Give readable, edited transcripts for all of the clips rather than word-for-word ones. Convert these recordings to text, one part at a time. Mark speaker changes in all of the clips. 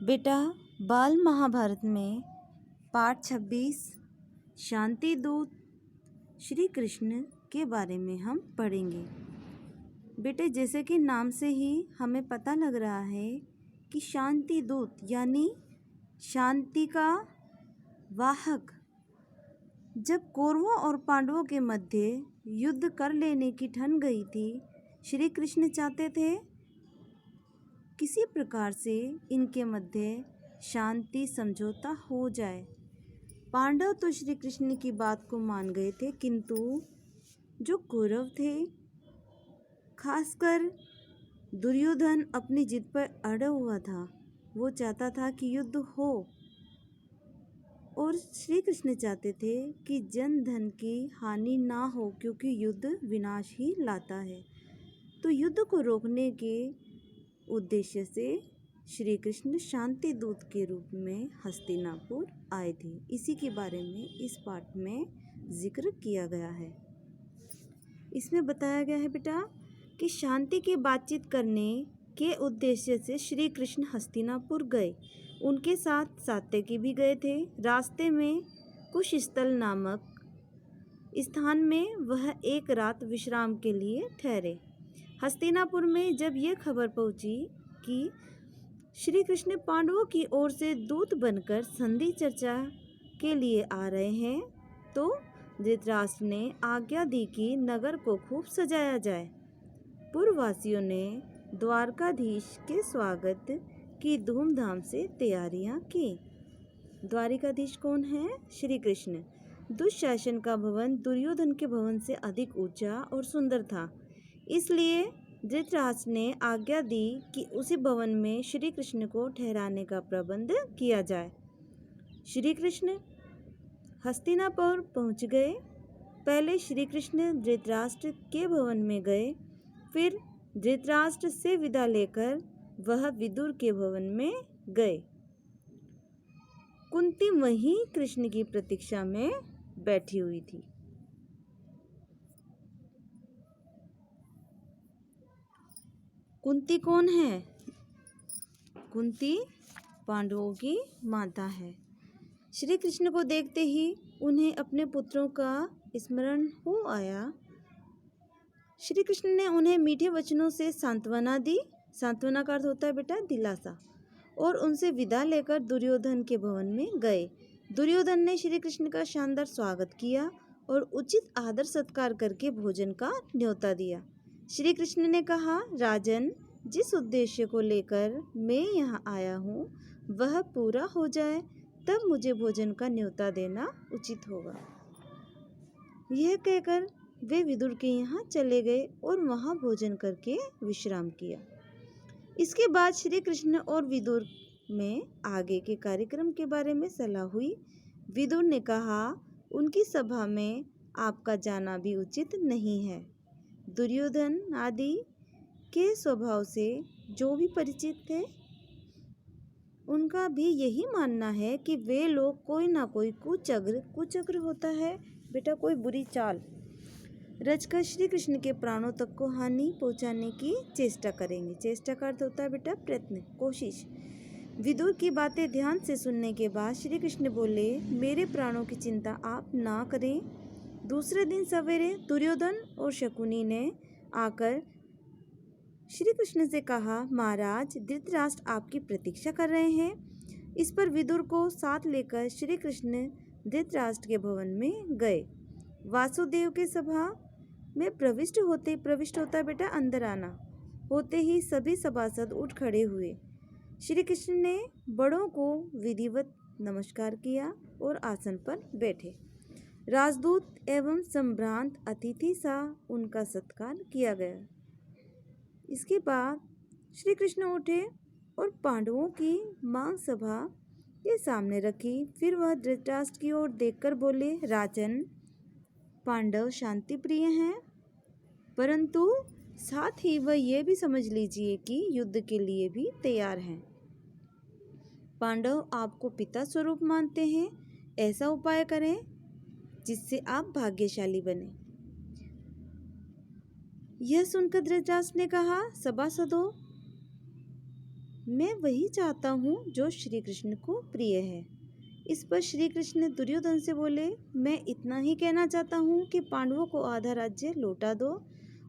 Speaker 1: बेटा, बाल महाभारत में पाठ 26 शांति दूत श्री कृष्ण के बारे में हम पढ़ेंगे। बेटे, जैसे कि नाम से ही हमें पता लग रहा है कि शांति दूत यानी शांति का वाहक। जब कौरवों और पांडवों के मध्य युद्ध कर लेने की ठन गई थी, श्री कृष्ण चाहते थे किसी प्रकार से इनके मध्य शांति समझौता हो जाए। पांडव तो श्री कृष्ण की बात को मान गए थे, किंतु जो कौरव थे, खासकर दुर्योधन अपनी जिद पर अड़ा हुआ था। वो चाहता था कि युद्ध हो और श्री कृष्ण चाहते थे कि जन धन की हानि ना हो, क्योंकि युद्ध विनाश ही लाता है। तो युद्ध को रोकने के उद्देश्य से श्री कृष्ण शांति दूत के रूप में हस्तिनापुर आए थे। इसी के बारे में इस पाठ में जिक्र किया गया है। इसमें बताया गया है बेटा कि शांति की बातचीत करने के उद्देश्य से श्री कृष्ण हस्तिनापुर गए। उनके साथ सात्यकी भी गए थे। रास्ते में कुशस्थल नामक स्थान में वह एक रात विश्राम के लिए ठहरे। हस्तिनापुर में जब यह खबर पहुंची कि श्री कृष्ण पांडवों की ओर से दूत बनकर संधि चर्चा के लिए आ रहे हैं, तो धृतराष्ट्र ने आज्ञा दी कि नगर को खूब सजाया जाए। पुरवासियों ने द्वारकाधीश के स्वागत की धूमधाम से तैयारियां की। द्वारिकाधीश कौन है? श्री कृष्ण। दुशासन का भवन दुर्योधन के भवन से अधिक ऊंचा और सुंदर था, इसलिए धृतराष्ट्र ने आज्ञा दी कि उसी भवन में श्री कृष्ण को ठहराने का प्रबंध किया जाए। श्री कृष्ण हस्तिनापुर पहुंच गए। पहले श्री कृष्ण धृतराष्ट्र के भवन में गए, फिर धृतराष्ट्र से विदा लेकर वह विदुर के भवन में गए। कुंती वहीं कृष्ण की प्रतीक्षा में बैठी हुई थी। कुंती कौन है? कुंती पांडवों की माता है। श्री कृष्ण को देखते ही उन्हें अपने पुत्रों का स्मरण हो आया। श्री कृष्ण ने उन्हें मीठे वचनों से सांत्वना दी। सांत्वना का अर्थ होता है बेटा दिलासा। और उनसे विदा लेकर दुर्योधन के भवन में गए। दुर्योधन ने श्री कृष्ण का शानदार स्वागत किया और उचित आदर सत्कार करके भोजन का न्योता दिया। श्री कृष्ण ने कहा, राजन, जिस उद्देश्य को लेकर मैं यहाँ आया हूँ वह पूरा हो जाए, तब मुझे भोजन का न्योता देना उचित होगा। यह कहकर वे विदुर के यहाँ चले गए और वहाँ भोजन करके विश्राम किया। इसके बाद श्री कृष्ण और विदुर में आगे के कार्यक्रम के बारे में सलाह हुई। विदुर ने कहा, उनकी सभा में आपका जाना भी उचित नहीं है। दुर्योधन आदि के स्वभाव से जो भी परिचित थे, उनका भी यही मानना है कि वे लोग कोई ना कोई कुचक्र होता है बेटा, कोई बुरी चाल रचकर श्री कृष्ण के प्राणों तक को हानि पहुंचाने की चेष्टा करेंगे। चेष्टा का अर्थ होता है बेटा प्रयत्न, कोशिश। विदुर की बातें ध्यान से सुनने के बाद श्री कृष्ण बोले, मेरे प्राणों की चिंता आप ना करें। दूसरे दिन सवेरे दुर्योधन और शकुनी ने आकर श्री कृष्ण से कहा, महाराज, धृतराष्ट्र आपकी प्रतीक्षा कर रहे हैं। इस पर विदुर को साथ लेकर श्री कृष्ण धृतराष्ट्र के भवन में गए। वासुदेव के सभा में प्रविष्ट होता है बेटा अंदर आना। होते ही सभी सभासद उठ खड़े हुए। श्री कृष्ण ने बड़ों को विधिवत नमस्कार किया और आसन पर बैठे। राजदूत एवं संभ्रांत अतिथि सा उनका सत्कार किया गया। इसके बाद श्री कृष्ण उठे और पांडवों की मांग सभा के सामने रखी। फिर वह धृतराष्ट्र की ओर देखकर बोले, राजन, पांडव शांति प्रिय हैं, परंतु साथ ही वह यह भी समझ लीजिए कि युद्ध के लिए भी तैयार हैं। पांडव आपको पिता स्वरूप मानते हैं। ऐसा उपाय करें जिससे आप भाग्यशाली बने। यह सुनकर धृतराष्ट्र ने कहा, सभासदों, मैं वही चाहता हूँ जो श्री कृष्ण को प्रिय है। इस पर श्री कृष्ण दुर्योधन से बोले, मैं इतना ही कहना चाहता हूँ कि पांडवों को आधा राज्य लौटा दो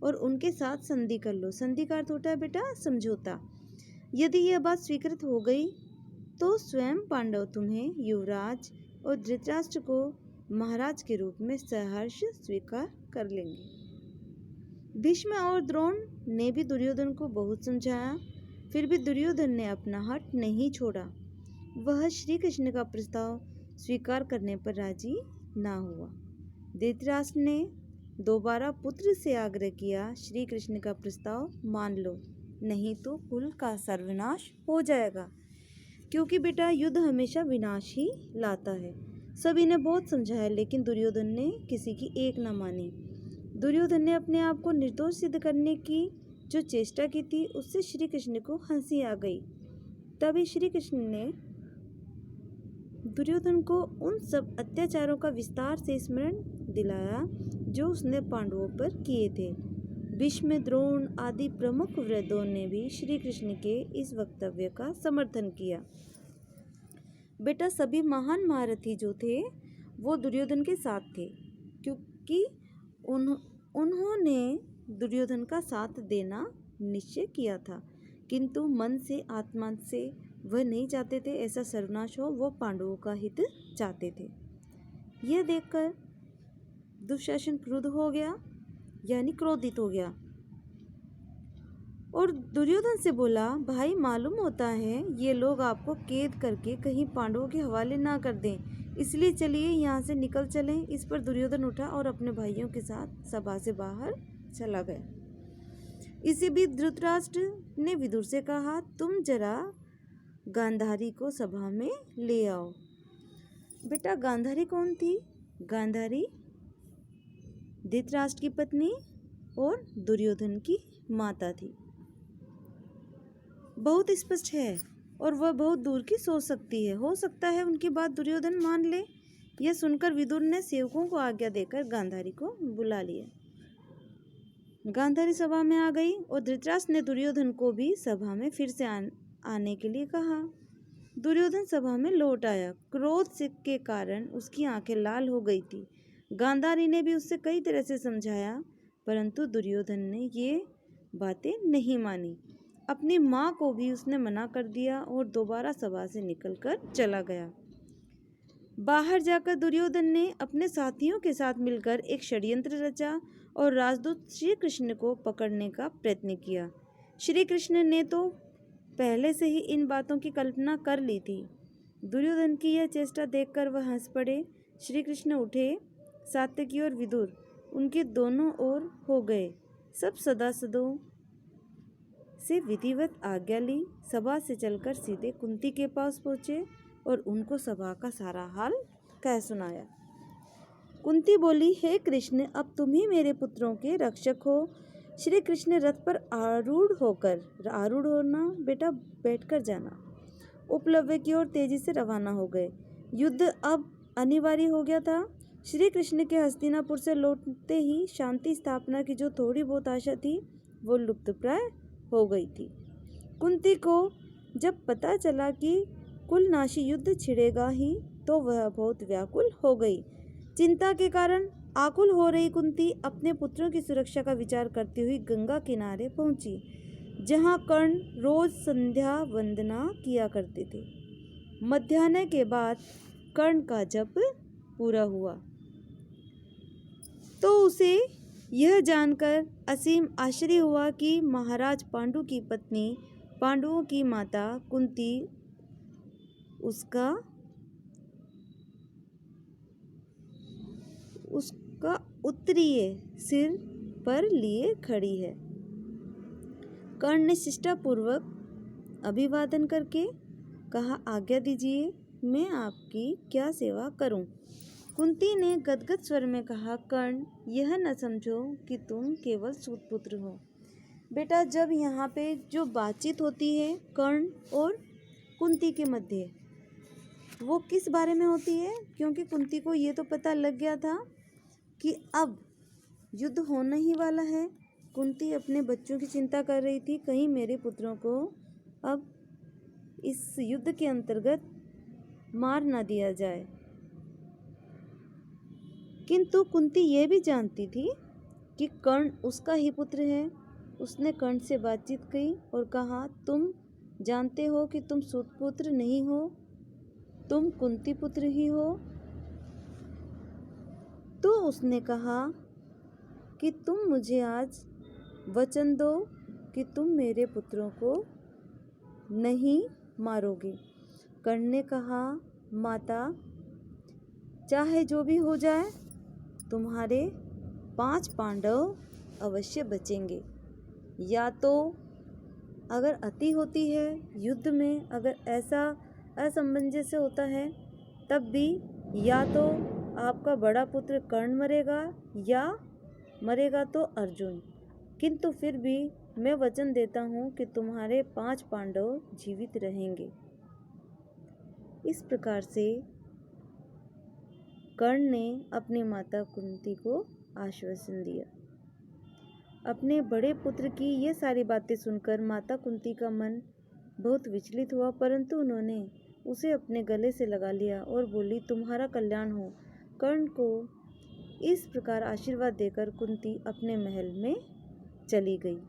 Speaker 1: और उनके साथ संधि कर लो। संधि का अर्थ होता है बेटा समझौता। यदि यह बात स्वीकृत हो गई तो स्वयं पांडव तुम्हें युवराज और धृतराष्ट्र को महाराज के रूप में सहर्ष स्वीकार कर लेंगे। भीष्म और द्रोण ने भी दुर्योधन को बहुत समझाया, फिर भी दुर्योधन ने अपना हठ नहीं छोड़ा। वह श्री कृष्ण का प्रस्ताव स्वीकार करने पर राजी ना हुआ। धृतराष्ट्र ने दोबारा पुत्र से आग्रह किया, श्री कृष्ण का प्रस्ताव मान लो, नहीं तो कुल का सर्वनाश हो जाएगा। क्योंकि बेटा युद्ध हमेशा विनाश ही लाता है। सभी ने बहुत समझाया, लेकिन दुर्योधन ने किसी की एक न मानी। दुर्योधन ने अपने आप को निर्दोष सिद्ध करने की जो चेष्टा की थी, उससे श्री कृष्ण को हंसी आ गई। तभी श्री कृष्ण ने दुर्योधन को उन सब अत्याचारों का विस्तार से स्मरण दिलाया जो उसने पांडवों पर किए थे। भीष्म, द्रोण आदि प्रमुख वृद्धों ने भी श्री कृष्ण के इस वक्तव्य का समर्थन किया। बेटा सभी महान महारथी जो थे वो दुर्योधन के साथ थे, क्योंकि उन्होंने दुर्योधन का साथ देना निश्चय किया था, किंतु मन से आत्मा से वह नहीं चाहते थे ऐसा सर्वनाश हो, वो पांडवों का हित चाहते थे। यह देखकर दुशासन क्रुद्ध हो गया, यानी क्रोधित हो गया और दुर्योधन से बोला, भाई मालूम होता है ये लोग आपको कैद करके कहीं पांडवों के हवाले ना कर दें, इसलिए चलिए यहाँ से निकल चलें। इस पर दुर्योधन उठा और अपने भाइयों के साथ सभा से बाहर चला गया। इसी बीच धृतराष्ट्र ने विदुर से कहा, तुम जरा गांधारी को सभा में ले आओ। बेटा गांधारी कौन थी? गांधारी धृतराष्ट्र की पत्नी और दुर्योधन की माता थी। बहुत स्पष्ट है और वह बहुत दूर की सोच सकती है। हो सकता है उनकी बात दुर्योधन मान ले। यह सुनकर विदुर ने सेवकों को आज्ञा देकर गांधारी को बुला लिया। गांधारी सभा में आ गई और धृतराष्ट्र ने दुर्योधन को भी सभा में फिर से आने के लिए कहा। दुर्योधन सभा में लौट आया। क्रोध के कारण उसकी आंखें लाल हो गई थी। गांधारी ने भी उससे कई तरह से समझाया, परंतु दुर्योधन ने ये बातें नहीं मानी। अपनी माँ को भी उसने मना कर दिया और दोबारा सभा से निकलकर चला गया। बाहर जाकर दुर्योधन ने अपने साथियों के साथ मिलकर एक षड्यंत्र रचा और राजदूत श्री कृष्ण को पकड़ने का प्रयत्न किया। श्री कृष्ण ने तो पहले से ही इन बातों की कल्पना कर ली थी। दुर्योधन की यह चेष्टा देखकर वह हंस पड़े। श्री कृष्ण उठे, सात्यकी और विदुर उनके दोनों ओर हो गए। सब सभासदों से विधिवत आज्ञा ली। सभा से चलकर सीधे कुंती के पास पहुँचे और उनको सभा का सारा हाल कह सुनाया। कुंती बोली, हे कृष्ण, अब तुम ही मेरे पुत्रों के रक्षक हो। श्री कृष्ण रथ पर आरूढ़ होना बेटा बैठकर जाना, उपलव्य की ओर तेजी से रवाना हो गए। युद्ध अब अनिवार्य हो गया था। श्री कृष्ण के हस्तिनापुर से लौटते ही शांति स्थापना की जो थोड़ी बहुत आशा थी वो लुप्तप्राय हो गई थी। कुंती को जब पता चला कि कुलनाशी युद्ध छिड़ेगा ही तो वह बहुत व्याकुल हो गई। चिंता के कारण आकुल हो रही कुंती अपने पुत्रों की सुरक्षा का विचार करती हुई गंगा किनारे पहुंची, जहां कर्ण रोज संध्या वंदना किया करते थे। मध्याह्न के बाद कर्ण का जप पूरा हुआ तो उसे यह जानकर असीम आश्चर्य हुआ कि महाराज पांडु की पत्नी, पांडवों की माता कुंती उसका उत्तरीय सिर पर लिए खड़ी है। कर्ण ने शिष्टापूर्वक अभिवादन करके कहा, आज्ञा दीजिए, मैं आपकी क्या सेवा करूं? कुंती ने गदगद स्वर में कहा, कर्ण, यह न समझो कि तुम केवल सूतपुत्र हो। बेटा जब यहाँ पे जो बातचीत होती है कर्ण और कुंती के मध्य, वो किस बारे में होती है? क्योंकि कुंती को ये तो पता लग गया था कि अब युद्ध होने ही वाला है। कुंती अपने बच्चों की चिंता कर रही थी, कहीं मेरे पुत्रों को अब इस युद्ध के अंतर्गत मार ना दिया जाए। किंतु कुंती ये भी जानती थी कि कर्ण उसका ही पुत्र है। उसने कर्ण से बातचीत की और कहा, तुम जानते हो कि तुम सूतपुत्र नहीं हो, तुम कुंती पुत्र ही हो। तो उसने कहा कि तुम मुझे आज वचन दो कि तुम मेरे पुत्रों को नहीं मारोगे। कर्ण ने कहा, माता, चाहे जो भी हो जाए, तुम्हारे 5 पांडव अवश्य बचेंगे। या तो अगर अति होती है युद्ध में, अगर ऐसा असमंजस होता है, तब भी या तो आपका बड़ा पुत्र कर्ण मरेगा या मरेगा तो अर्जुन। किंतु फिर भी मैं वचन देता हूँ कि तुम्हारे 5 पांडव जीवित रहेंगे। इस प्रकार से कर्ण ने अपनी माता कुंती को आश्वासन दिया। अपने बड़े पुत्र की ये सारी बातें सुनकर माता कुंती का मन बहुत विचलित हुआ, परंतु उन्होंने उसे अपने गले से लगा लिया और बोली, तुम्हारा कल्याण हो। कर्ण को इस प्रकार आशीर्वाद देकर कुंती अपने महल में चली गई।